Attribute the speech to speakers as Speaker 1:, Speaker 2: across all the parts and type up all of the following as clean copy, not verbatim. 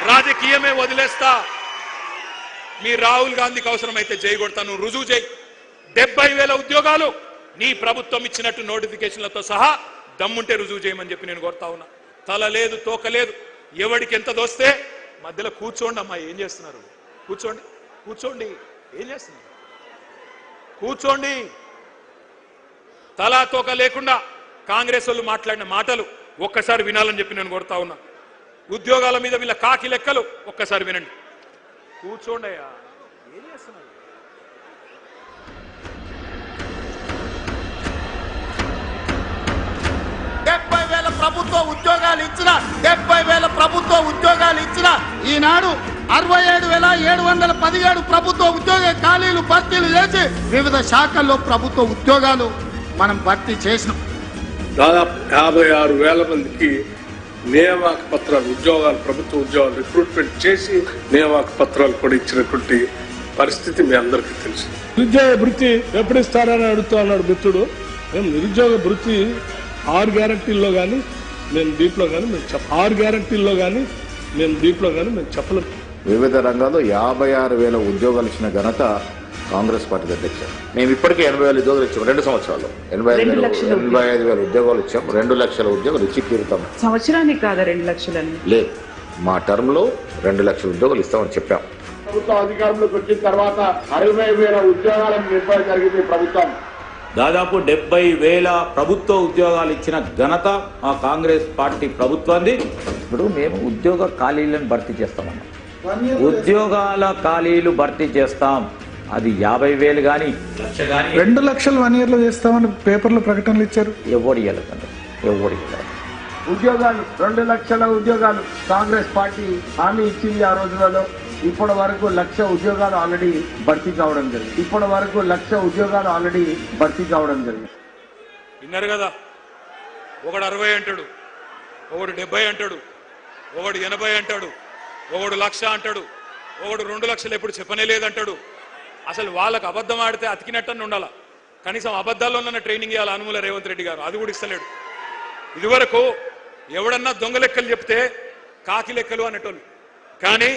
Speaker 1: రాజకీయమే వదిలేస్తా, మీ రాహుల్ గాంధీకి అవసరమైతే చేయగొడతాను, రుజువు చేయి. 70,000 ఉద్యోగాలు నీ ప్రభుత్వం ఇచ్చినట్టు నోటిఫికేషన్లతో సహా దమ్ముంటే రుజువు చేయమని చెప్పి నేను కోరుతా ఉన్నా. తల లేదు తోక లేదు, ఎవడికి ఎంత దోస్తే మధ్యలో కూర్చోండి. అమ్మా ఏం చేస్తున్నారు? కూర్చోండి, కూర్చోండి. ఏం చేస్తున్నారు? కూర్చోండి. తలా తోక లేకుండా కాంగ్రెస్ వాళ్ళు మాట్లాడిన మాటలు ఒక్కసారి వినాలని చెప్పి నేను కోరుతా ఉన్నా. ఉద్యోగాల మీద వీళ్ళ కాకి లెక్కలు ఒక్కసారి వినండి. కూర్చోండి అయ్యా, ఏం చేస్తున్నారు?
Speaker 2: ప్రభుత్వ ఉద్యోగాలు ఇచ్చిన 70,000 ప్రభుత్వ ఉద్యోగాలు ఇచ్చిన ఈనాడు 67,717 ప్రభుత్వ ఉద్యోగ ఖాళీలు భర్తీలు చేసి వివిధ శాఖల్లో ప్రభుత్వ ఉద్యోగాలు మనం భర్తీ చేసినాం.
Speaker 3: దాదాపు 56,000 మందికి నియామక పత్రాలు, ఉద్యోగాలు, ప్రభుత్వ ఉద్యోగాలు రిక్రూట్మెంట్ చేసి నియామక పత్రాలు కూడా ఇచ్చినటువంటి పరిస్థితి మీ అందరికీ తెలుసు.
Speaker 4: నిరుద్యోగ భృతి ఎప్పుడు ఇస్తారని అడుగుతా ఉన్నాడు మిత్రుడు. మేము నిరుద్యోగ భృతి 6 గ్యారంటీల్లో కానీ మేము దీంట్లో కానీ మేము 6 గ్యారంటీల్లో కానీ మేము దీంట్లో కానీ మేము చెప్పలేము.
Speaker 5: వివిధ రంగాల్లో 56,000 ఉద్యోగాలు ఇచ్చిన ఘనత కాంగ్రెస్ పార్టీ అధ్యక్షుడు. మేము ఇప్పటికే 80,000 ఉద్యోగాలు ఇచ్చాము 2 సంవత్సరాల్లో. 85,000 ఉద్యోగాలు ఇచ్చాము. 2 లక్షల ఉద్యోగాలు ఇచ్చి తీరుతాం.
Speaker 6: సంవత్సరానికి కాదా 2 లక్షలని?
Speaker 5: లేదు, మా టర్మ్ లో 2 లక్షల ఉద్యోగాలు ఇస్తామని చెప్పాం.
Speaker 7: ప్రభుత్వం అధికారంలోకి వచ్చిన తర్వాత 60,000 ఉద్యోగాలను నింపడం జరిగింది ప్రభుత్వం.
Speaker 8: దాదాపు 70,000 ప్రభుత్వ ఉద్యోగాలు ఇచ్చిన ఘనత మా కాంగ్రెస్ పార్టీ ప్రభుత్వాన్ని.
Speaker 9: ఇప్పుడు మేము ఉద్యోగ ఖాళీలను భర్తీ చేస్తామన్నాం. ఉద్యోగాల ఖాళీలు భర్తీ చేస్తాం. అది 50,000 కానీ 1,00,000 కానీ
Speaker 10: 2 లక్షలు 1 ఇయర్ లో చేస్తామని పేపర్లో ప్రకటనలు ఇచ్చారు.
Speaker 9: ఎవరు ఇవ్వలేదండి, ఎవరు ఇవ్వలేదు.
Speaker 7: ఉద్యోగాలు 2 లక్షల ఉద్యోగాలు కాంగ్రెస్ పార్టీ హామీ ఇచ్చింది ఆ రోజులలో. ఇప్పటి వరకు 1,00,000 ఉద్యోగాలు ఆల్రెడీ భర్తీ కావడం జరిగింది. ఇప్పటి వరకు 1,00,000 ఉద్యోగాలు ఆల్రెడీ భర్తీ కావడం జరిగింది.
Speaker 1: విన్నారు కదా, ఒకడు 60 అంటాడు, ఒకడు 70 అంటాడు, ఒకడు 80 అంటాడు, ఒకడు 1,00,000 అంటాడు, ఒకడు 2 లక్షలు ఎప్పుడు చెప్పనే లేదంటాడు. అసలు వాళ్ళకు అబద్ధం ఆడితే అతికినట్టని ఉండాల. కనీసం అబద్ధాల్లోనన్న ట్రైనింగ్ ఇవ్వాలి అనుమూల రేవంత్ రెడ్డి గారు, అది కూడా ఇస్తలేడు. ఇదివరకు ఎవడన్నా దొంగ లెక్కలు చెప్తే కాకి లెక్కలు అనేటోళ్ళు, కానీ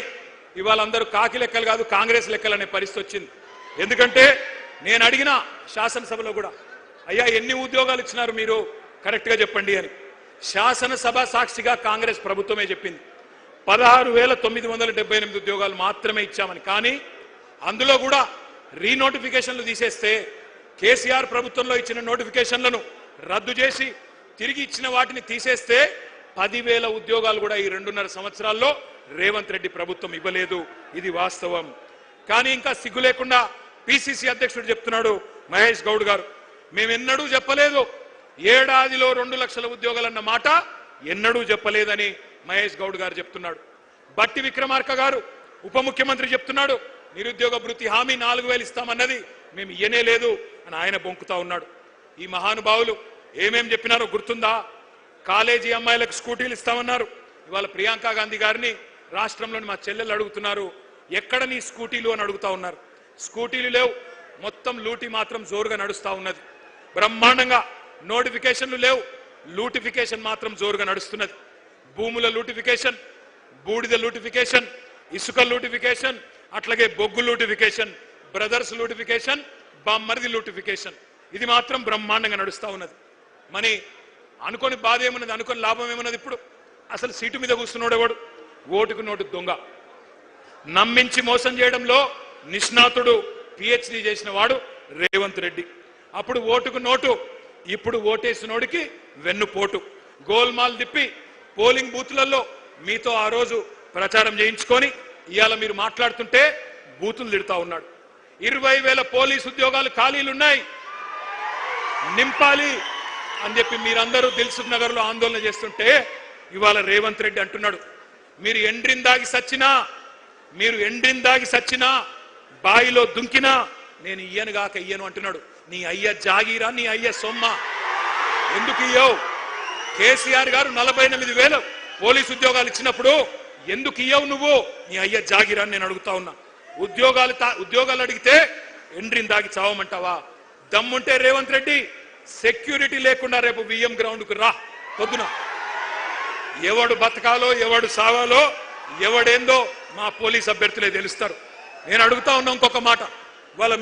Speaker 1: ఇవాళ అందరూ కాకి లెక్కలు కాదు కాంగ్రెస్ లెక్కలు అనే పరిస్థితి వచ్చింది. ఎందుకంటే నేను అడిగిన శాసనసభలో కూడా, అయ్యా ఎన్ని ఉద్యోగాలు ఇచ్చినారు మీరు కరెక్ట్గా చెప్పండి అని. శాసనసభ సాక్షిగా కాంగ్రెస్ ప్రభుత్వమే చెప్పింది 16,978 ఉద్యోగాలు మాత్రమే ఇచ్చామని. కానీ అందులో కూడా రీనోటిఫికేషన్లు తీసేస్తే, కేసీఆర్ ప్రభుత్వంలో ఇచ్చిన నోటిఫికేషన్లను రద్దు చేసి తిరిగి ఇచ్చిన వాటిని తీసేస్తే 10,000 ఉద్యోగాలు కూడా ఈ 2.5 సంవత్సరాల్లో రేవంత్ రెడ్డి ప్రభుత్వం ఇవ్వలేదు. ఇది వాస్తవం. కానీ ఇంకా సిగ్గు లేకుండా పిసిసి అధ్యక్షుడు చెప్తున్నాడు మహేష్ గౌడ్ గారు, మేమెన్నడూ చెప్పలేదు ఏడాదిలో 2 లక్షల ఉద్యోగాలన్న మాట ఎన్నడూ చెప్పలేదని మహేష్ గౌడ్ గారు చెప్తున్నాడు. బట్టి విక్రమార్క గారు ఉప ముఖ్యమంత్రి చెప్తున్నాడు నిరుద్యోగ భృతి హామీ 4,000 ఇస్తామన్నది మేము ఇయ్యనే లేదు అని ఆయన బొంకుతా ఉన్నాడు. ఈ మహానుభావులు ఏమేం చెప్పినారో గుర్తుందా? కాలేజీ అమ్మాయిలకు స్కూటీలు ఇస్తామన్నారు. ఇవాళ ప్రియాంక గాంధీ గారిని రాష్ట్రంలోని మా చెల్లెలు అడుగుతున్నారు, ఎక్కడ నీ స్కూటీలు అని అడుగుతా ఉన్నారు. స్కూటీలు లేవు, మొత్తం లూటీ మాత్రం జోరుగా నడుస్తా ఉన్నది. బ్రహ్మాండంగా నోటిఫికేషన్లు లేవు, లూటిఫికేషన్ మాత్రం జోరుగా నడుస్తున్నది. భూముల లూటిఫికేషన్, బూడిద లూటిఫికేషన్, ఇసుక లూటిఫికేషన్, అట్లాగే బొగ్గు లూటిఫికేషన్, బ్రదర్స్ లూటిఫికేషన్, బామ్మర్ది లూటిఫికేషన్, ఇది మాత్రం బ్రహ్మాండంగా నడుస్తా ఉన్నది. మరి అనుకోని బాధ ఏమున్నది, అనుకోని లాభం ఏమున్నది? ఇప్పుడు అసలు సీటు మీద కూర్చున్నాడు ఎవడు? ఓటుకు నోటు దొంగ. నమ్మించి మోసం చేయడంలో నిష్ణాతుడు, పిహెచ్డి చేసిన వాడు రేవంత్ రెడ్డి. అప్పుడు ఓటుకు నోటు, ఇప్పుడు ఓటేసినోడికి వెన్నుపోటు. గోల్మాల్ తిప్పి పోలింగ్ బూత్లలో మీతో ఆ రోజు ప్రచారం చేయించుకొని ఇవాళ మీరు మాట్లాడుతుంటే బూతులు తిడతా ఉన్నాడు. 20,000 పోలీసు ఉద్యోగాలు ఖాళీలున్నాయి, నింపాలి అని చెప్పి మీరందరూ దిల్సుఖ్ నగర్ లో ఆందోళన చేస్తుంటే ఇవాళ రేవంత్ రెడ్డి అంటున్నాడు, మీరు ఎండ్రిందాగి సచ్చినా బాయిలో దుంకినా నేను ఇయ్యనుగాక ఇయ్యను అంటున్నాడు. నీ అయ్య జాగీరా, నీ అయ్య సొమ్మ, ఎందుకు ఇయ్యవు? కేసీఆర్ గారు 48,000 పోలీసు ఉద్యోగాలు ఇచ్చినప్పుడు ఎందుకు ఇయ్యవు నువ్వు? నీ అయ్య జాగీరా అని నేను అడుగుతా ఉన్నా. ఉద్యోగాలు అడిగితే ఎండ్రిందాగి చావమంటావా? దమ్ముంటే రేవంత్ రెడ్డి సెక్యూరిటీ లేకుండా రేపు విఎం గ్రౌండ్ కు రా పొద్దున. ఎవడు బతకాలో ఎవడు సావాలో ఎవడేందో మా పోలీస్ అభ్యర్థులే తెలుస్తారు. నేను అడుగుతా ఉన్నా ఇంకొక మాట, వాళ్ళ